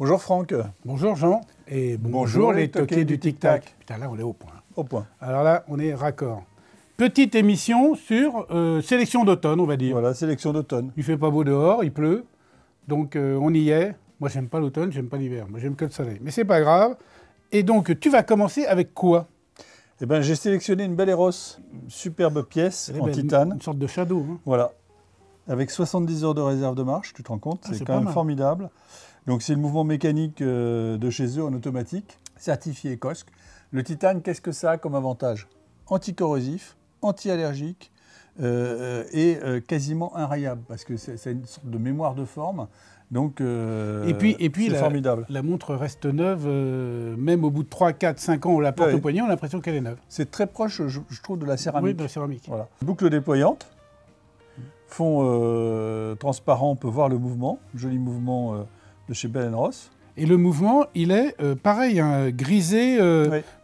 Bonjour Franck. Bonjour Jean, et bonjour les toqués du tic-tac. Putain, là on est au point. Au point. Alors là, on est raccord. Petite émission sur sélection d'automne, on va dire. Voilà, sélection d'automne. Il fait pas beau dehors, il pleut, donc on y est. Moi, j'aime pas l'automne, j'aime pas l'hiver. Moi, j'aime que le soleil. Mais c'est pas grave. Et donc, tu vas commencer avec quoi? Eh ben, j'ai sélectionné une belle Eros, superbe pièce en titane. Une sorte de shadow. Hein. Voilà. Avec 70 heures de réserve de marche, tu te rends compte, c'est quand même mal. formidable. Donc, c'est le mouvement mécanique de chez eux en automatique, certifié ECOSC. Le titane, qu'est-ce que ça a comme avantage? Anticorrosif, anti-allergique et quasiment inrayable, parce que c'est une sorte de mémoire de forme. Donc, et puis c'est formidable. La montre reste neuve, même au bout de 3, 4, 5 ans, on la porte au poignet, on a l'impression qu'elle est neuve. C'est très proche, je trouve, de la céramique. Oui, de la céramique. Voilà. Boucle déployante, fond transparent, on peut voir le mouvement, joli mouvement de chez Bell & Ross. Et le mouvement, il est pareil, hein, grisé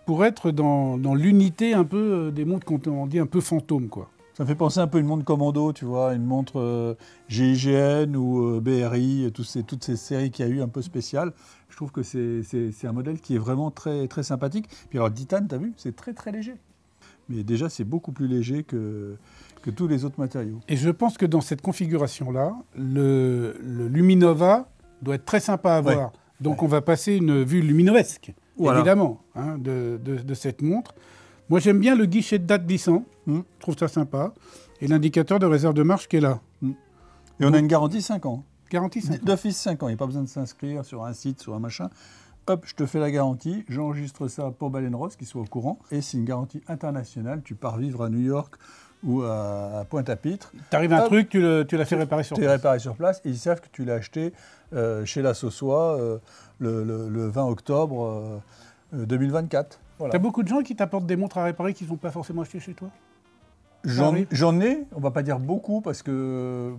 pour être dans l'unité un peu des montres qu'on dit un peu fantôme, quoi. Ça me fait penser un peu à une montre commando, tu vois, une montre GIGN ou BRI, toutes ces séries qu'il y a eu un peu spéciales. Je trouve que c'est un modèle qui est vraiment très, très sympathique. Puis alors, titane, tu as vu, c'est très, très léger. Mais déjà, c'est beaucoup plus léger que tous les autres matériaux. Et je pense que dans cette configuration-là, le Luminova doit être très sympa à voir. Donc, on va passer une vue luminovesque, évidemment, hein, de cette montre. Moi, j'aime bien le guichet de date glissant. Je trouve ça sympa. Et l'indicateur de réserve de marche qui est là. Et on a une garantie 5 ans. Garantie 5 ans. D'office 5 ans. Il n'y a pas besoin de s'inscrire sur un site, sur un machin. Hop, je te fais la garantie. J'enregistre ça pour Bell & Ross, qu'ils soient au courant. Et c'est une garantie internationale. Tu pars vivre à New York ou à Pointe-à-Pitre. T'arrives un truc, tu l'as fait réparer sur place. Tu l'as réparé sur place. Et ils savent que tu l'as acheté chez la Sossois le 20 octobre 2024. Voilà. T'as beaucoup de gens qui t'apportent des montres à réparer qui ne sont pas forcément achetées chez toi? J'en ai, on ne va pas dire beaucoup, parce que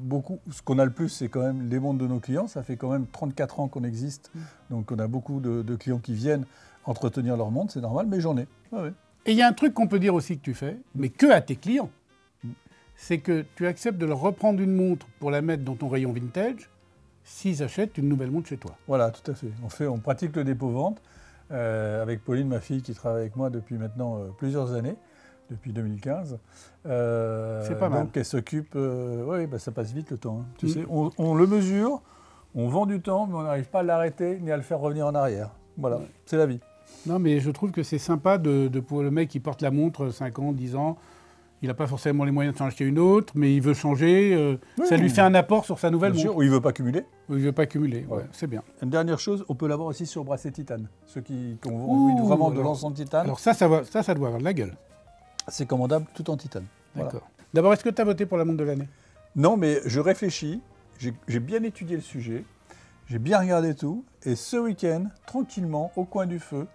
ce qu'on a le plus, c'est quand même les montres de nos clients. Ça fait quand même 34 ans qu'on existe, donc on a beaucoup de clients qui viennent entretenir leurs montres, c'est normal, mais j'en ai. Ah ouais. Et il y a un truc qu'on peut dire aussi que tu fais, mais que à tes clients, c'est que tu acceptes de leur reprendre une montre pour la mettre dans ton rayon vintage, s'ils achètent une nouvelle montre chez toi. Voilà, tout à fait. On pratique le dépôt-vente. Avec Pauline, ma fille, qui travaille avec moi depuis maintenant plusieurs années, depuis 2015. C'est pas mal. Donc elle s'occupe... ça passe vite le temps. Hein. Tu sais, on le mesure, on vend du temps, mais on n'arrive pas à l'arrêter ni à le faire revenir en arrière. Voilà, c'est la vie. Non, mais je trouve que c'est sympa pour le mec qui porte la montre 5 ans, 10 ans. Il n'a pas forcément les moyens de s'en acheter une autre, mais il veut changer. Ça lui fait un apport sur sa nouvelle montre. Ou il ne veut pas cumuler. Ou il ne veut pas cumuler, c'est bien. Une dernière chose, on peut l'avoir aussi sur bracelet titane. Ceux qui ont envie vraiment de l'ensemble titane. Alors ça doit avoir de la gueule. C'est commandable tout en titane. D'accord. Voilà. D'abord, est-ce que tu as voté pour la montre de l'année? Non, mais je réfléchis. J'ai bien étudié le sujet. J'ai bien regardé tout. Et ce week-end, tranquillement, au coin du feu,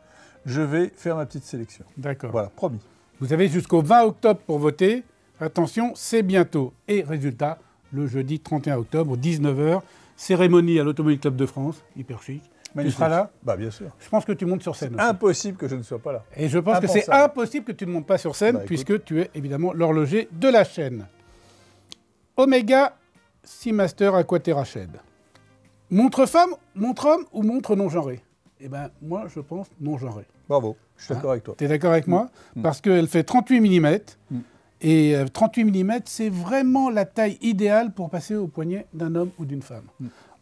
je vais faire ma petite sélection. D'accord. Voilà, promis. Vous avez jusqu'au 20 octobre pour voter. Attention, c'est bientôt. Et résultat, le jeudi 31 octobre, 19h, cérémonie à l'Automobile Club de France, hyper chic. Magnifique. Tu seras là? Bah bien sûr. Je pense que tu montes sur scène. Impossible que je ne sois pas là. Et je pense que c'est impossible que tu ne montes pas sur scène, puisque tu es évidemment l'horloger de la chaîne. Omega Seamaster Aquaterra Shed. Montre femme, montre homme ou montre non genrée? Eh bien, moi, je pense non genrée. Bravo, je suis d'accord avec toi. Tu es d'accord avec moi? Parce qu'elle fait 38 mm. Et 38 mm, c'est vraiment la taille idéale pour passer au poignet d'un homme ou d'une femme.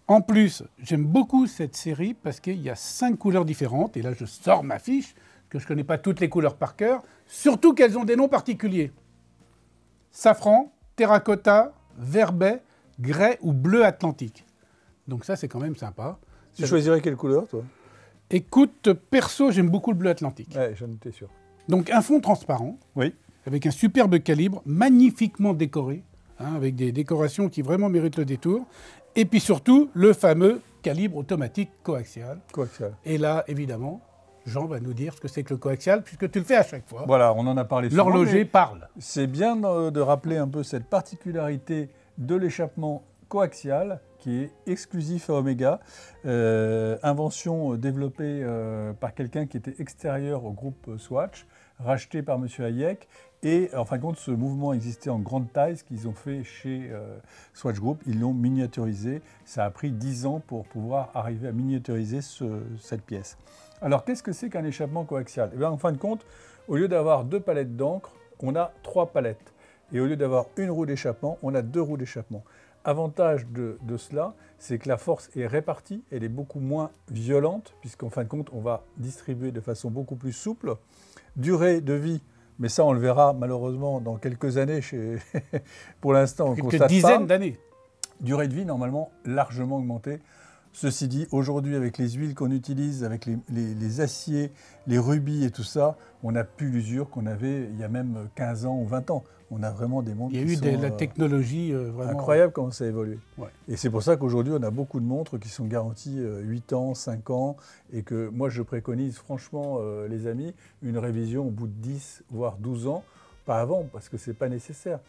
En plus, j'aime beaucoup cette série parce qu'il y a 5 couleurs différentes. Et là, je sors ma fiche, que je ne connais pas toutes les couleurs par cœur. Surtout qu'elles ont des noms particuliers. Safran, terracotta, verbet, grès ou bleu atlantique. Donc ça, c'est quand même sympa. Tu choisirais quelle couleur, toi? Écoute, perso, j'aime beaucoup le bleu atlantique. Ouais, j'en étais sûr. Donc un fond transparent, avec un superbe calibre, magnifiquement décoré, hein, avec des décorations qui vraiment méritent le détour. Et puis surtout, le fameux calibre automatique coaxial. Et là, évidemment, Jean va nous dire ce que c'est que le coaxial, puisque tu le fais à chaque fois. Voilà, on en a parlé souvent. L'horloger parle. C'est bien de rappeler un peu cette particularité de l'échappement coaxial, qui est exclusif à Omega, invention développée par quelqu'un qui était extérieur au groupe Swatch, racheté par M. Hayek, Et en fin de compte, ce mouvement existait en grande taille, ce qu'ils ont fait chez Swatch Group, ils l'ont miniaturisé. Ça a pris 10 ans pour pouvoir arriver à miniaturiser cette pièce. Alors, qu'est-ce que c'est qu'un échappement coaxial? Eh bien, en fin de compte, au lieu d'avoir 2 palettes d'encre, on a 3 palettes. Et au lieu d'avoir une roue d'échappement, on a 2 roues d'échappement. Avantage de cela, c'est que la force est répartie, elle est beaucoup moins violente, puisqu'en fin de compte, on va distribuer de façon beaucoup plus souple. Durée de vie, mais ça, on le verra malheureusement dans quelques années. Pour l'instant, on constate pas. Quelques dizaines d'années. Durée de vie, normalement, largement augmentée. Ceci dit, aujourd'hui, avec les huiles qu'on utilise, avec les aciers, les rubis et tout ça, on n'a plus l'usure qu'on avait il y a même 15 ans ou 20 ans. On a vraiment des montres qui sont... Il y a eu la technologie vraiment... Incroyable comment ça a évolué. Ouais. Et c'est pour ça qu'aujourd'hui, on a beaucoup de montres qui sont garanties 8 ans, 5 ans, et que moi, je préconise franchement, les amis, une révision au bout de 10, voire 12 ans, pas avant, parce que ce n'est pas nécessaire.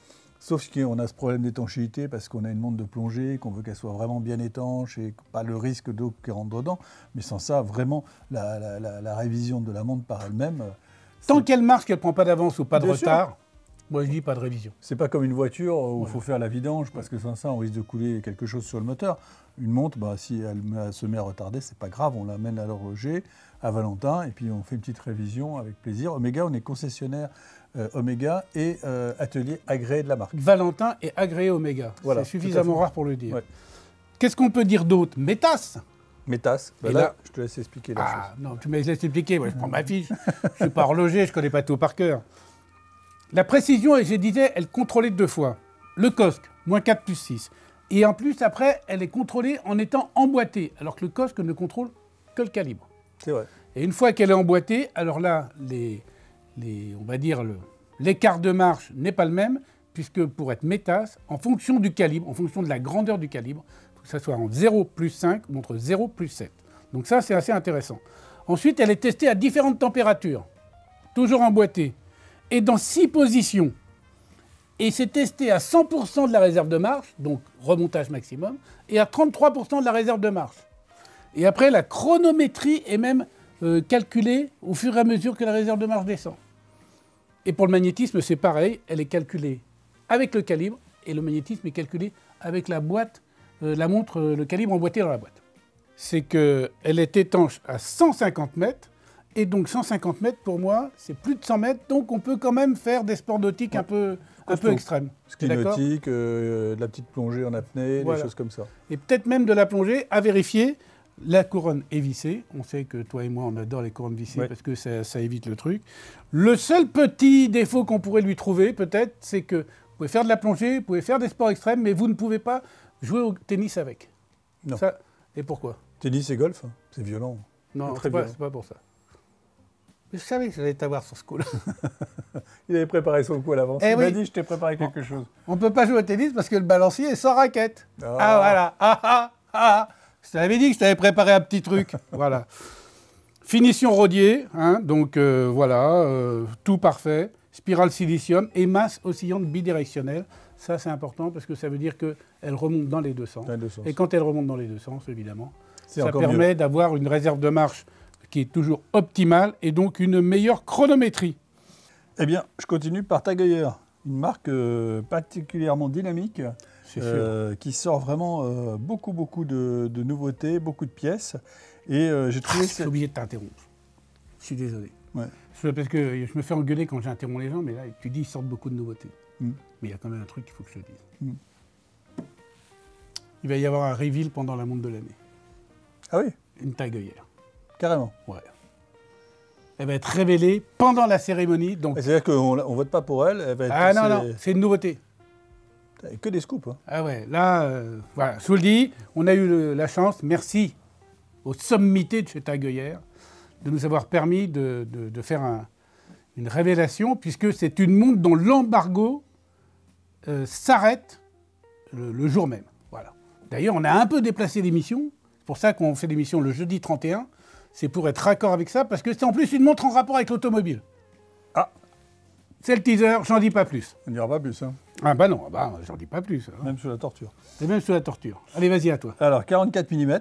Sauf qu'on a ce problème d'étanchéité parce qu'on a une montre de plongée, qu'on veut qu'elle soit vraiment bien étanche et pas le risque d'eau qui rentre dedans. Mais sans ça, vraiment, la révision de la montre par elle-même... Tant qu'elle marche, qu'elle ne prend pas d'avance ou pas de retard, moi je dis pas de révision. C'est pas comme une voiture où il faut faire la vidange parce que sans ça, on risque de couler quelque chose sur le moteur. Une montre, si elle se met à retarder, c'est pas grave. On l'amène à l'horloger, à Valentin, et puis on fait une petite révision avec plaisir. Omega, on est concessionnaire Omega et atelier agréé de la marque. Valentin est agréé Omega. Voilà, c'est suffisamment rare pour le dire. Ouais. Qu'est-ce qu'on peut dire d'autre? Métas. Métas. Là, je te laisse expliquer la chose. Non, tu me laisses expliquer. Moi, je prends ma fiche. Je ne suis pas horloger, je ne connais pas tout par cœur. La précision, et je disais, elle contrôlait 2 fois. Le COSC, -4 + 6. Et en plus, après, elle est contrôlée en étant emboîtée, alors que le COSC ne contrôle que le calibre. C'est vrai. Et une fois qu'elle est emboîtée, alors là, on va dire l'écart de marche n'est pas le même, puisque pour être Métas, en fonction du calibre, en fonction de la grandeur du calibre, il faut que ça soit en 0 + 5 ou entre 0 + 7. Donc ça, c'est assez intéressant. Ensuite, elle est testée à différentes températures, toujours emboîtée, et dans 6 positions. Et c'est testé à 100% de la réserve de marche, donc remontage maximum, et à 33% de la réserve de marche. Et après, la chronométrie est même calculée au fur et à mesure que la réserve de marche descend. Et pour le magnétisme, c'est pareil, elle est calculée avec le calibre, et le magnétisme est calculé avec la boîte, la montre, le calibre emboîté dans la boîte. C'est qu'elle est étanche à 150 mètres, et donc 150 mètres, pour moi, c'est plus de 100 mètres, donc on peut quand même faire des sports nautiques un peu extrêmes. Ski nautique, de la petite plongée en apnée, des choses comme ça. Et peut-être même de la plongée à vérifier. La couronne est vissée. On sait que toi et moi, on adore les couronnes vissées parce que ça évite le truc. Le seul petit défaut qu'on pourrait lui trouver, peut-être, c'est que vous pouvez faire de la plongée, vous pouvez faire des sports extrêmes, mais vous ne pouvez pas jouer au tennis avec. Non. Ça, et pourquoi? Tennis et golf, c'est violent. Non, c'est pas pour ça. Je savais que j'allais t'avoir sur ce coup-là. Il avait préparé son coup à l'avance. Il m'a dit, je t'ai préparé quelque chose. On ne peut pas jouer au tennis parce que le balancier est sans raquette. Voilà. Je t'avais dit que je t'avais préparé un petit truc. Voilà. Finition rodier, donc voilà, tout parfait. Spirale silicium et masse oscillante bidirectionnelle. Ça, c'est important parce que ça veut dire qu'elle remonte dans les deux sens. Et quand elle remonte dans les deux sens, évidemment, ça permet d'avoir une réserve de marche qui est toujours optimale et donc une meilleure chronométrie. Eh bien, je continue par Tag Heuer, une marque particulièrement dynamique qui sort vraiment beaucoup de nouveautés, beaucoup de pièces. Et j'ai trouvé... J'ai oublié de t'interrompre. Je suis désolé. Ouais. Parce que je me fais engueuler quand j'interromps les gens, mais là, tu dis ils sortent beaucoup de nouveautés. Mais il y a quand même un truc qu'il faut que je te dise. Il va y avoir un reveal pendant la montre de l'année. Ah oui? Une Tag Heuer. Carrément. Ouais. Elle va être révélée pendant la cérémonie. C'est-à-dire qu'on ne vote pas pour elle, elle va être... non, c'est une nouveauté. Que des scoops. Ah ouais, là, voilà, je vous le dis, on a eu la chance, merci aux sommités de chez Tag Heuer, de nous avoir permis de faire une révélation, puisque c'est une montre dont l'embargo s'arrête le jour même. Voilà. D'ailleurs, on a un peu déplacé l'émission, c'est pour ça qu'on fait l'émission le jeudi 31, c'est pour être raccord avec ça, parce que c'est en plus une montre en rapport avec l'automobile. Ah. C'est le teaser, j'en dis pas plus. On n'ira pas plus. Ah bah non, j'en dis pas plus. Même sous la torture. C'est même sous la torture. Allez, vas-y, à toi. Alors, 44 mm,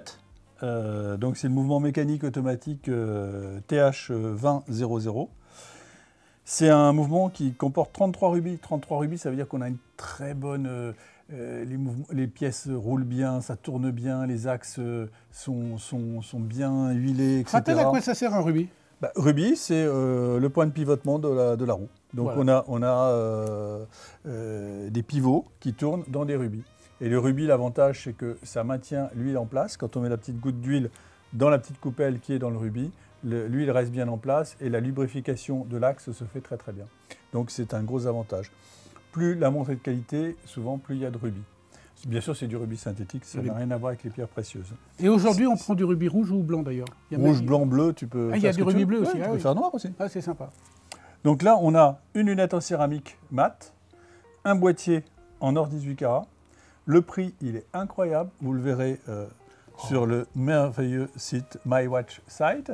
donc c'est le mouvement mécanique automatique TH2000. C'est un mouvement qui comporte 33 rubis. 33 rubis, ça veut dire qu'on a une très bonne... les pièces roulent bien, ça tourne bien, les axes sont bien huilés, etc. Rappelle à quoi ça sert un rubis? Rubis, c'est le point de pivotement de la roue. Donc voilà. on a des pivots qui tournent dans des rubis. Et le rubis, l'avantage, c'est que ça maintient l'huile en place. Quand on met la petite goutte d'huile dans la petite coupelle qui est dans le rubis, l'huile reste bien en place et la lubrification de l'axe se fait très très bien. Donc c'est un gros avantage. Plus la montre est de qualité, souvent plus il y a de rubis. Bien sûr, c'est du rubis synthétique, ça n'a rien à voir avec les pierres précieuses. Et aujourd'hui, on prend du rubis rouge ou blanc d'ailleurs? Rouge, blanc, bleu, tu peux... Ah, il y a du rubis bleu aussi. Tu peux faire noir aussi. Ah, c'est sympa. Donc là, on a une lunette en céramique mat, un boîtier en or 18 carats. Le prix, il est incroyable, vous le verrez sur le merveilleux site MyWatch Site.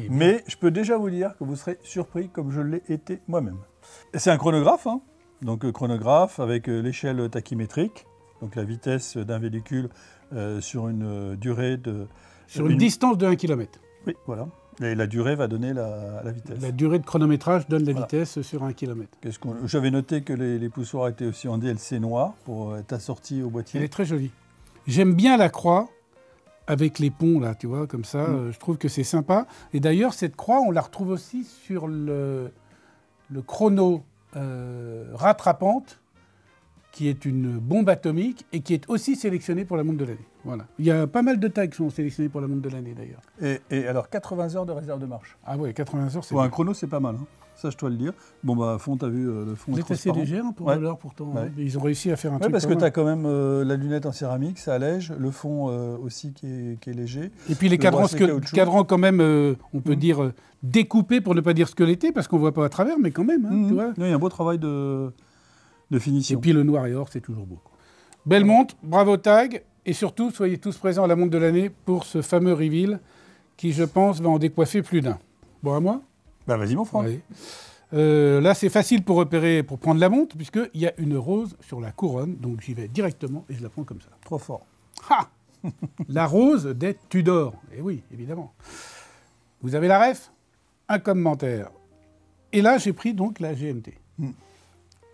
Mais je peux déjà vous dire que vous serez surpris comme je l'ai été moi-même. C'est un chronographe, hein. Donc chronographe avec l'échelle tachymétrique, donc la vitesse d'un véhicule sur une durée de... Sur une distance de 1 km. Oui, voilà. Et la durée va donner la vitesse. La durée de chronométrage donne la vitesse sur 1 km. J'avais noté que les poussoirs étaient aussi en DLC noir pour être assortis au boîtier. Elle est très jolie. J'aime bien la croix avec les ponts, là, tu vois, comme ça. Je trouve que c'est sympa. Et d'ailleurs, cette croix, on la retrouve aussi sur le chrono rattrapante, qui est une bombe atomique et qui est aussi sélectionnée pour la montre de l'année. Voilà. Il y a pas mal de tailles qui sont sélectionnées pour la montre de l'année, d'ailleurs. Et alors, 80 heures de réserve de marche. Ah ouais, 80 heures, c'est pour un chrono, c'est pas mal. Hein. Ça, je dois le dire. Bon, fond, t'as vu, le fond est assez léger hein, pour l'heure, pourtant. Ouais. Hein. Ils ont réussi à faire un truc. Parce que tu as quand même la lunette en céramique, ça allège. Le fond aussi qui est léger. Et puis les cadrans quand même, on peut dire découpés pour ne pas dire squelettés, parce qu'on ne voit pas à travers, mais quand même. Hein, tu vois. Il y a un beau travail de finition. Et puis le noir et or, c'est toujours beau. Belle montre, bravo Tag. Et surtout, soyez tous présents à la montre de l'année pour ce fameux reveal qui, je pense, va en décoiffer plus d'un. Bon, à moi? Vas-y, mon frère. Là, c'est facile pour repérer, pour prendre la montre, puisqu'il y a une rose sur la couronne. Donc, j'y vais directement et je la prends comme ça. Trop fort. Ha! La rose des Tudor. Et oui, évidemment. Vous avez la ref? Un commentaire. Et là, j'ai pris donc la GMT.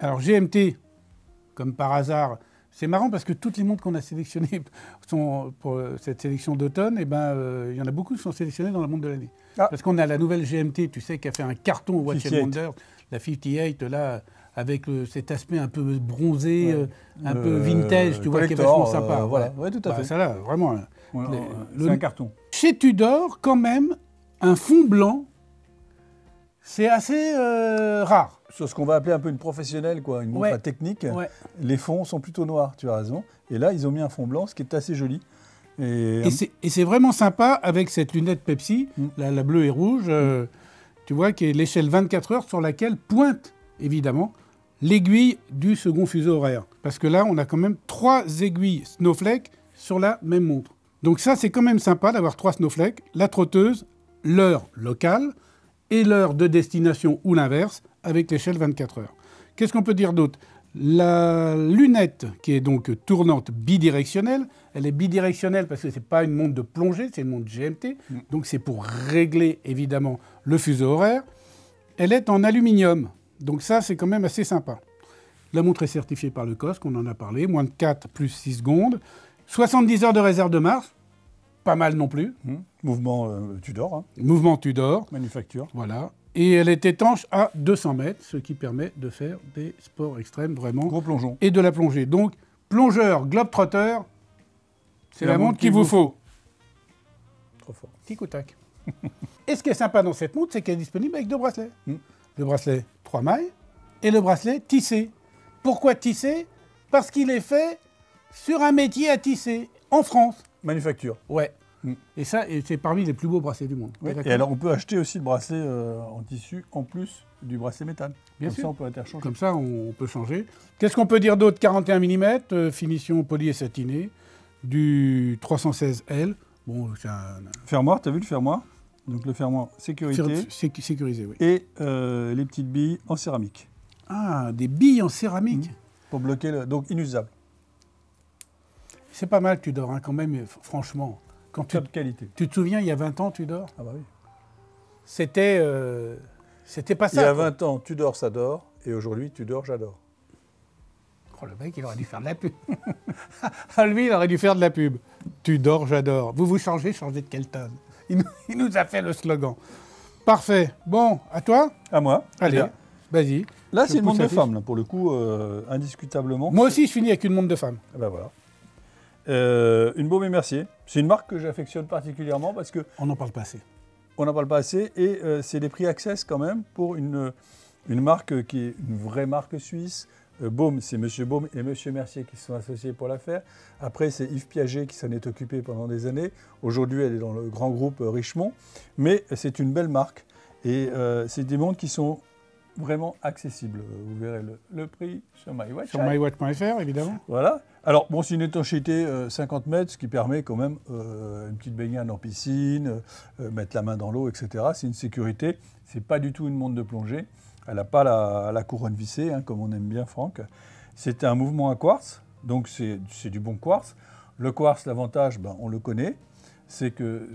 Alors, GMT, comme par hasard... C'est marrant parce que toutes les montres qu'on a sélectionnées pour cette sélection d'automne, il y en a beaucoup qui sont sélectionnées dans la montre de l'année. Parce qu'on a la nouvelle GMT, tu sais, qui a fait un carton au Watch & Wonder, la 58, là, avec cet aspect un peu bronzé, un peu vintage, tu vois, qui est vachement sympa. Voilà, ouais, tout à fait. Ça là, vraiment. C'est un carton. Chez Tudor, quand même, un fond blanc, c'est assez rare. Sur ce qu'on va appeler un peu une professionnelle, quoi, une montre technique, les fonds sont plutôt noirs, tu as raison. Et là, ils ont mis un fond blanc, ce qui est assez joli. Et c'est vraiment sympa avec cette lunette Pepsi, la bleue et rouge, tu vois, qui est l'échelle 24 heures sur laquelle pointe, évidemment, l'aiguille du second fuseau horaire. Parce que là, on a quand même 3 aiguilles Snowflake sur la même montre. Donc ça, c'est quand même sympa d'avoir 3 Snowflake, la trotteuse, l'heure locale et l'heure de destination ou l'inverse, avec l'échelle 24 heures. Qu'est-ce qu'on peut dire d'autre? La lunette, qui est donc tournante bidirectionnelle, elle est bidirectionnelle parce que ce n'est pas une montre de plongée, c'est une montre GMT, donc c'est pour régler évidemment le fuseau horaire. Elle est en aluminium, donc ça c'est quand même assez sympa. La montre est certifiée par le COSC, on en a parlé, moins de 4 plus 6 secondes. 70 heures de réserve de marche, pas mal non plus. Mouvement Tudor. Hein. Mouvement Tudor. Manufacture. Voilà. Et elle est étanche à 200 mètres, ce qui permet de faire des sports extrêmes vraiment. Gros plongeon. Et de la plongée. Donc, plongeur, globetrotter, c'est la montre qu'il vous faut. Trop fort. Tic ou tac. Et ce qui est sympa dans cette montre, c'est qu'elle est disponible avec 2 bracelets. Le bracelet 3 mailles et le bracelet tissé. Pourquoi tissé? Parce qu'il est fait sur un métier à tisser, en France. Manufacture. Ouais. Et ça, c'est parmi les plus beaux bracelets du monde. Oui. Et alors, on peut acheter aussi le bracelet en tissu en plus du bracelet métal. Bien sûr. Comme ça, on peut interchanger. Comme ça, on peut changer. Qu'est-ce qu'on peut dire d'autre? 41 mm, finition poly et satinée, du 316L. Bon, c'est un... Fermoir, tu as vu le fermoir? Donc le fermoir sécurité. Sécurisé, oui. Et les petites billes en céramique. Ah, des billes en céramique. Pour bloquer le... Donc inusable. C'est pas mal, Tudor, hein, quand même, franchement. Top qualité. Tu te souviens, il y a 20 ans, Tudor? Ah bah oui. C'était C'était pas Il y ça. a 20 ans, tu dors, ça dort. Et aujourd'hui, tu dors, j'adore. Oh, le mec, il aurait dû faire de la pub. Ah, lui, il aurait dû faire de la pub. Tu dors, j'adore. Vous vous changez de Kelton. Il nous a fait le slogan. Parfait. Bon, à toi? À moi. Allez, vas-y. Là, c'est une montre de femme, là, pour le coup, indiscutablement. Moi aussi, je finis avec une montre de femme. Ben voilà. Une Baume et Mercier. C'est une marque que j'affectionne particulièrement parce que On n'en parle pas assez. on n'en parle pas assez et c'est des prix Access quand même pour une marque qui est une vraie marque suisse. Baume, c'est Monsieur Baume et Monsieur Mercier qui se sont associés pour la faire. Après, c'est Yves Piaget qui s'en est occupé pendant des années. Aujourd'hui, elle est dans le grand groupe Richemont. Mais c'est une belle marque et c'est des montres qui sont vraiment accessibles. Vous verrez le prix sur MyWatch. Sur mywatch.fr, évidemment. Voilà. Alors, bon, c'est une étanchéité 50 mètres, ce qui permet quand même une petite baignade en piscine, mettre la main dans l'eau, etc. C'est une sécurité. C'est pas du tout une montre de plongée. Elle n'a pas la couronne vissée, hein, comme on aime bien, Franck. C'est un mouvement à quartz, donc c'est du bon quartz. Le quartz, l'avantage, ben, on le connaît, c'est que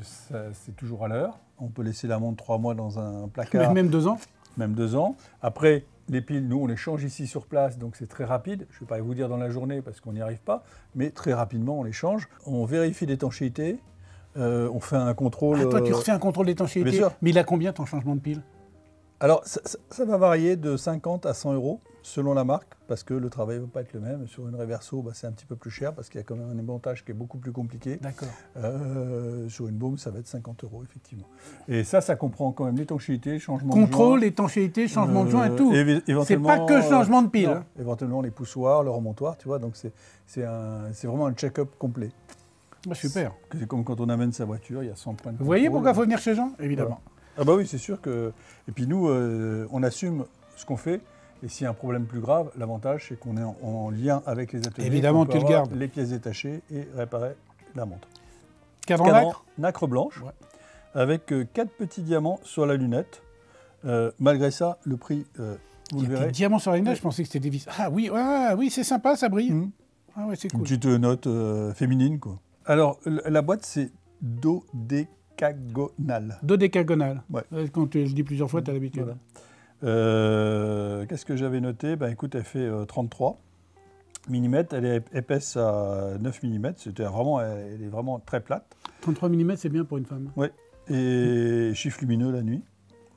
c'est toujours à l'heure. On peut laisser la montre 3 mois dans un placard. Même 2 ans. Même 2 ans. Après, les piles, nous, on les change ici sur place, donc c'est très rapide. Je ne vais pas vous dire dans la journée parce qu'on n'y arrive pas, mais très rapidement, on les change. On vérifie l'étanchéité, on fait un contrôle... Ah, toi, tu refais un contrôle d'étanchéité. Bien sûr. Mais il a combien ton changement de pile? Alors, ça va varier de 50 à 100 € selon la marque, parce que le travail ne va pas être le même. Sur une Reverso, bah, c'est un petit peu plus cher, parce qu'il y a quand même un émontage qui est beaucoup plus compliqué. D'accord. Sur une Baume, ça va être 50 €, effectivement. Et ça comprend quand même l'étanchéité, changement de joint. Contrôle, étanchéité, changement de joint et tout. C'est pas que changement de pile. Non, éventuellement les poussoirs, le remontoir, tu vois. Donc c'est vraiment un check-up complet. Bah, super. C'est comme quand on amène sa voiture, il y a 100 points de contrôle. Vous voyez pourquoi il faut venir chez Jean? Évidemment. Voilà. Ah bah oui, c'est sûr que... Et puis nous, on assume ce qu'on fait. Et s'il y a un problème plus grave, l'avantage, c'est qu'on est en lien avec les ateliers. Évidemment, tu le gardes. Les pièces détachées et réparer la montre. Cadran nacre? Nacre blanche, Ouais. avec 4 petits diamants sur la lunette. Malgré ça, le prix, vous Il y le a verrez. des diamants sur la lunette, je pensais que c'était des vis. Ah oui, oui, c'est sympa, ça brille. Mmh. Ah ouais, c'est Une cool. petite note féminine, quoi. Alors, la boîte, c'est dodécagonale. Dodécagonale. Ouais. Quand tu le dis plusieurs fois, tu as l'habitude. Voilà. Qu'est-ce que j'avais noté? Ben, écoute, elle fait 33 mm. Elle est épaisse à 9 mm. Elle est vraiment très plate. 33 mm, c'est bien pour une femme. Ouais. Et chiffre lumineux la nuit.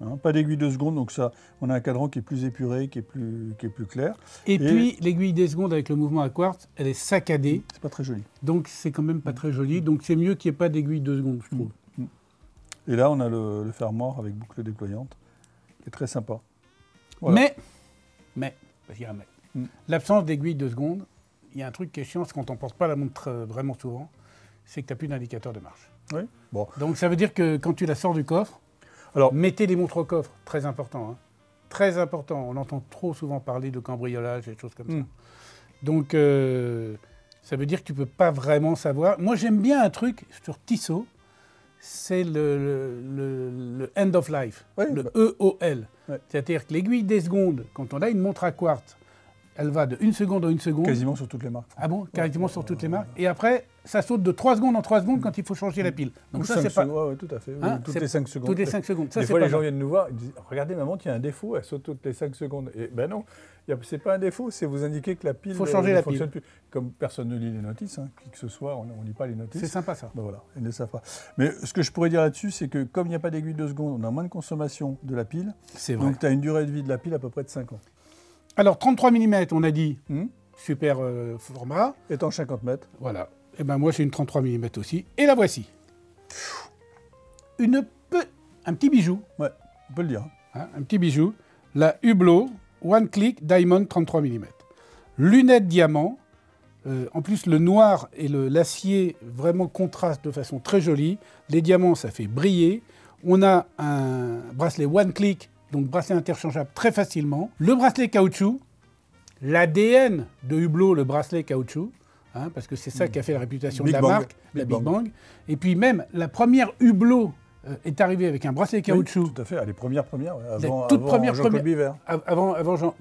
Hein, pas d'aiguille de seconde, donc ça, on a un cadran qui est plus épuré, qui est plus clair. Et puis, l'aiguille des secondes avec le mouvement à quartz, elle est saccadée. C'est pas très joli. Donc, c'est quand même pas très joli. Donc, c'est mieux qu'il n'y ait pas d'aiguille de seconde, je trouve. Et là, on a le fermoir avec boucle déployante, qui est très sympa. Voilà. Mais, parce qu'il y a un mais. Mm. L'absence d'aiguille de seconde, il y a un truc qui est chiant, c'est quand on ne pense pas la montre vraiment souvent, c'est que tu n'as plus d'indicateur de marche. Oui. Bon. Donc, ça veut dire que quand tu la sors du coffre, Alors, mettez les montres au coffre, très important. Hein. Très important. On entend trop souvent parler de cambriolage et des choses comme ça. Donc, ça veut dire que tu ne peux pas vraiment savoir. Moi, j'aime bien un truc sur Tissot, c'est le end of life, oui, le bah, EOL. Ouais. C'est-à-dire que l'aiguille des secondes, quand on a une montre à quartz, elle va de 1 seconde en 1 seconde. quasiment sur toutes les marques. Ah bon? Quasiment sur toutes les marques. Et après, ça saute de 3 secondes en 3 secondes quand il faut changer la pile. Donc ça, c'est pas... Oui, tout à fait. Hein, toutes les 5 secondes. Toutes les 5 secondes. Ça, Des c'est fois, pas les gens mal. viennent nous voir, ils disent « Regardez, maman, il y a un défaut, elle saute toutes les 5 secondes. » Et ben non, c'est pas un défaut, c'est vous indiquer que la pile Faut changer ne la fonctionne plus. Comme personne ne lit les notices, hein, qui que ce soit, on ne lit pas les notices. C'est sympa, ça. Ben voilà, ils ne le savent pas. Mais ce que je pourrais dire là-dessus, c'est que comme il n'y a pas d'aiguille de seconde, on a moins de consommation de la pile. C'est vrai. Donc tu as une durée de vie de la pile à peu près de 5 ans. Alors, 33 mm, on a dit, Hum. super format. Étant 50 mètres. Voilà. Et ben moi, j'ai une 33 mm aussi. Et la voici. Un petit bijou. Ouais, on peut le dire. Hein, un petit bijou. La Hublot One Click Diamond 33 mm. Lunettes diamant. En plus, le noir et l'acier vraiment contrastent de façon très jolie. Les diamants, ça fait briller. On a un bracelet One Click, donc bracelet interchangeable très facilement. Le bracelet caoutchouc. L'ADN de Hublot, le bracelet caoutchouc. Hein, parce que c'est ça qui a fait la réputation de la marque, la Big Bang. Et puis même, la première Hublot est arrivée avec un bracelet caoutchouc. Oui, tout à fait, les premières, ouais, avant Jean-Claude Biver.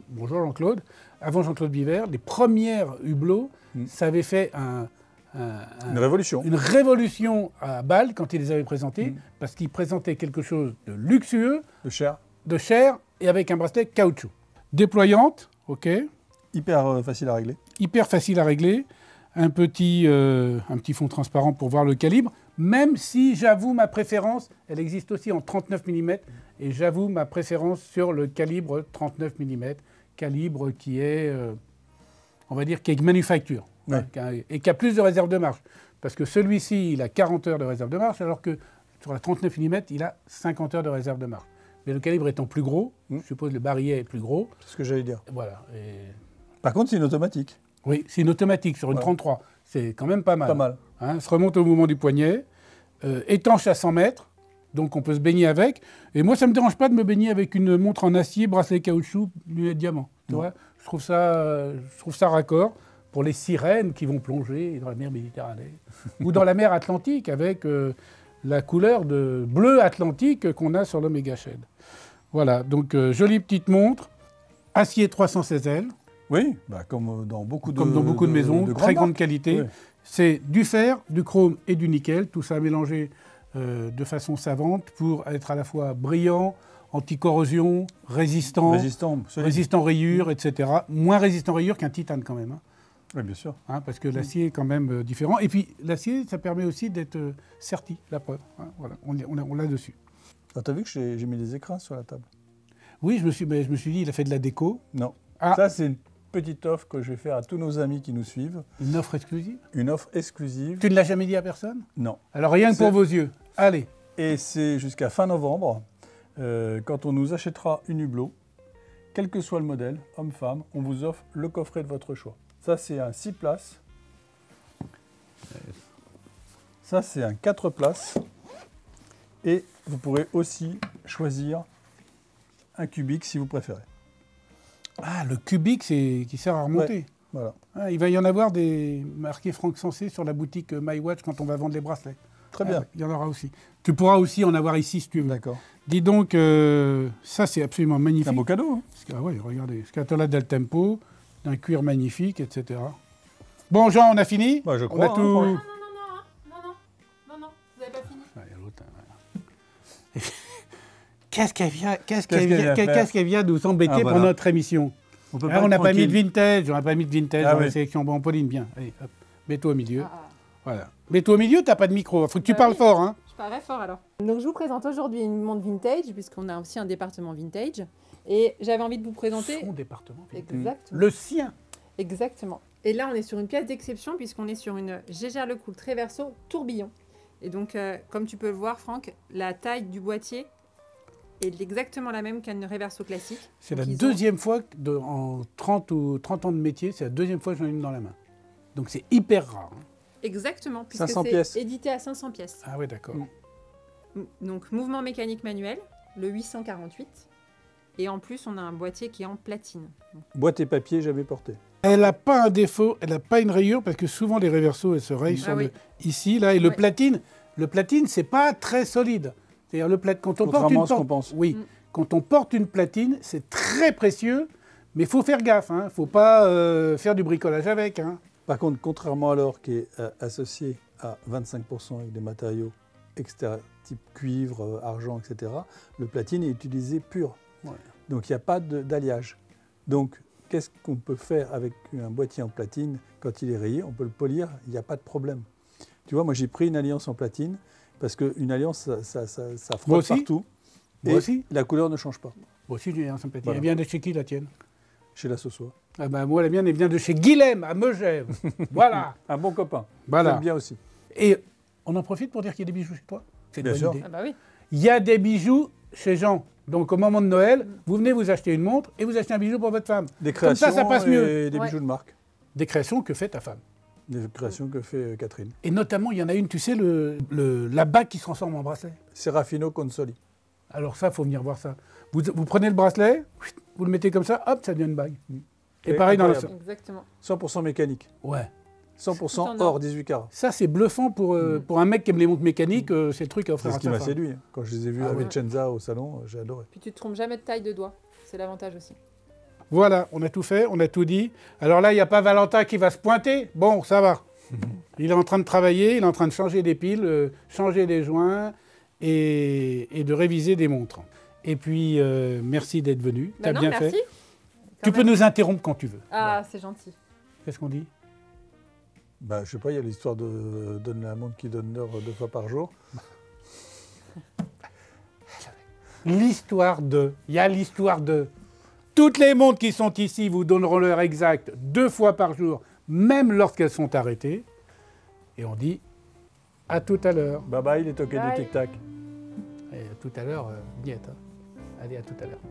Bonjour Jean-Claude. Avant Jean-Claude Biver, les premières Hublot, ça avait fait une révolution. Une révolution à Bâle quand ils les avaient présentés, parce qu'ils présentaient quelque chose de luxueux, De cher. de cher et avec un bracelet caoutchouc. Déployante, ok. Hyper facile à régler. Hyper facile à régler. Un petit fond transparent pour voir le calibre. Même si j'avoue ma préférence, elle existe aussi en 39 mm. Et j'avoue ma préférence sur le calibre 39 mm. Calibre qui est, on va dire, qui est manufacture. Ouais. Et qui a plus de réserve de marche. Parce que celui-ci, il a 40 heures de réserve de marche, alors que sur la 39 mm, il a 50 heures de réserve de marche. Mais le calibre étant plus gros, je suppose le barillet est plus gros. C'est ce que j'allais dire. Voilà. Par contre, c'est une automatique. Oui, c'est une automatique sur une 33. C'est quand même pas mal. Pas mal. Hein, se remonte au mouvement du poignet. Étanche à 100 mètres, donc on peut se baigner avec. Et moi, ça ne me dérange pas de me baigner avec une montre en acier, bracelet caoutchouc, lunettes diamant. Tu vois, je trouve ça raccord pour les sirènes qui vont plonger dans la mer Méditerranée ou dans la mer Atlantique avec la couleur de bleu atlantique qu'on a sur l'Omega Shed. Voilà, donc jolie petite montre, acier 316L. Oui, bah, comme dans beaucoup de maisons, très grande qualité. Oui. C'est du fer, du chrome et du nickel, tout ça mélangé de façon savante pour être à la fois brillant, anti-corrosion, résistant rayures, etc. Moins résistant rayures qu'un titane quand même. Hein. Oui, bien sûr. Hein, parce que l'acier est quand même différent. Et puis l'acier, ça permet aussi d'être serti, la preuve. Hein, voilà, on l'a dessus. Ah, t'as vu que j'ai mis des écrins sur la table? Oui, je me suis dit, il a fait de la déco. Non. Ah. Ça, c'est une petite offre que je vais faire à tous nos amis qui nous suivent. Une offre exclusive? Une offre exclusive. Tu ne l'as jamais dit à personne? Non. Alors rien que pour vos yeux. Allez. Et c'est jusqu'à fin novembre, quand on nous achètera une Hublot, quel que soit le modèle, homme-femme, on vous offre le coffret de votre choix. Ça, c'est un 6 places. Ça, c'est un 4 places. Et vous pourrez aussi choisir un cubique si vous préférez. Ah, le cubique, c'est qui sert à remonter. Ouais, voilà. Ah, il va y en avoir des marqués Franck Sensé sur la boutique MyWatch quand on va vendre les bracelets. Très bien. Il y en aura aussi. Tu pourras aussi en avoir ici si tu veux. D'accord. Dis donc, ça c'est absolument magnifique. C'est un beau cadeau. Hein. Ah ouais, regardez, Scatola del Tempo, d'un cuir magnifique, etc. Bon, Jean, on a fini? Bah, je crois. On a tout... Non, vous n'avez pas fini. Ah, il y a l'autre, hein. Qu'est-ce qu'elle vient nous embêter voilà. pour notre émission? On n'a pas mis de vintage, dans la sélection. Bon, Pauline, bien. Allez, hop, mets-toi au milieu. Voilà. Mets-toi au milieu, t'as pas de micro. Faut que tu parles fort, hein. Je parlerai fort alors. Donc je vous présente aujourd'hui une montre vintage, puisqu'on a aussi un département vintage. Et j'avais envie de vous présenter... Son département. Exactement. Le sien. Exactement. Et là, on est sur une pièce d'exception, puisqu'on est sur une Jaeger LeCoultre Traverso tourbillon. Et donc, comme tu peux le voir, Franck, la taille du boîtier est exactement la même qu'un Reverso classique. C'est la deuxième fois, en 30 ans de métier, c'est la deuxième fois que j'en ai une dans la main. Donc c'est hyper rare. Hein. Exactement, puisque 500 pièces. c'est édité à 500 pièces. Ah oui, d'accord. Donc mouvement mécanique manuel, le 848. Et en plus, on a un boîtier qui est en platine. Boîte et papier, jamais porté. Elle n'a pas un défaut, elle n'a pas une rayure, parce que souvent les Reverso, elles se rayent sur ici, là. Et le platine, c'est pas très solide. C'est-à-dire quand on porte une quand on porte une platine, c'est très précieux, mais il faut faire gaffe. Il ne faut pas faire du bricolage avec. Hein. Par contre, contrairement à l'or qui est associé à 25% avec des matériaux extérieurs, type cuivre, argent, etc., le platine est utilisé pur. Ouais. Donc il n'y a pas d'alliage. Donc qu'est-ce qu'on peut faire avec un boîtier en platine quand il est rayé? On peut le polir, il n'y a pas de problème. Tu vois, moi j'ai pris une alliance en platine parce qu'une alliance, ça frotte partout. Moi aussi. La couleur ne change pas. Moi aussi j'ai une alliance en platine. Voilà. Elle vient de chez qui la tienne? Chez la Sosois. Ah ben, moi la mienne elle vient de chez Guilhem à Megève. Voilà. Un bon copain. Voilà. J'aime bien aussi. Et on en profite pour dire qu'il y a des bijoux chez toi. C'est une bonne idée. Ah bah oui. Il y a des bijoux chez Jean. Donc au moment de Noël, vous venez vous acheter une montre et vous achetez un bijou pour votre femme. Des créations. Comme ça passe mieux. Et des bijoux de marque. Des créations que fait ta femme. Des créations que fait Catherine. Et notamment, il y en a une, tu sais, la bague qui se transforme en bracelet. Serafino Consoli. Alors ça, il faut venir voir ça. Vous prenez le bracelet, vous le mettez comme ça, hop, ça devient une bague. Et pareil dans le sol. Exactement. 100% mécanique. Ouais. 100% or 18 carats. Ça, c'est bluffant pour un mec qui aime les montres mécaniques, c'est le truc à offrir à sa femme. C'est ce qui m'a séduit. Quand je les ai vus à Vicenza au salon, j'ai adoré. Puis tu ne te trompes jamais de taille de doigt. C'est l'avantage aussi. Voilà, on a tout fait, on a tout dit. Alors là, il n'y a pas Valentin qui va se pointer. Bon, ça va. Il est en train de travailler, il est en train de changer des piles, changer des joints et de réviser des montres. Et puis, merci d'être venu. Tu as Non, bien merci. fait. Tu peux nous interrompre quand tu veux. Ah, c'est gentil. Qu'est-ce qu'on dit? Bah, je sais pas, il y a l'histoire de donne la montre qui donne l'heure 2 fois par jour. Il y a l'histoire de. Toutes les montres qui sont ici vous donneront l'heure exacte 2 fois par jour, même lorsqu'elles sont arrêtées. Et on dit à tout à l'heure. Bye bye, les toquets Bye. du tic-tac. Et à tout à l'heure, Niette. Allez, à tout à l'heure.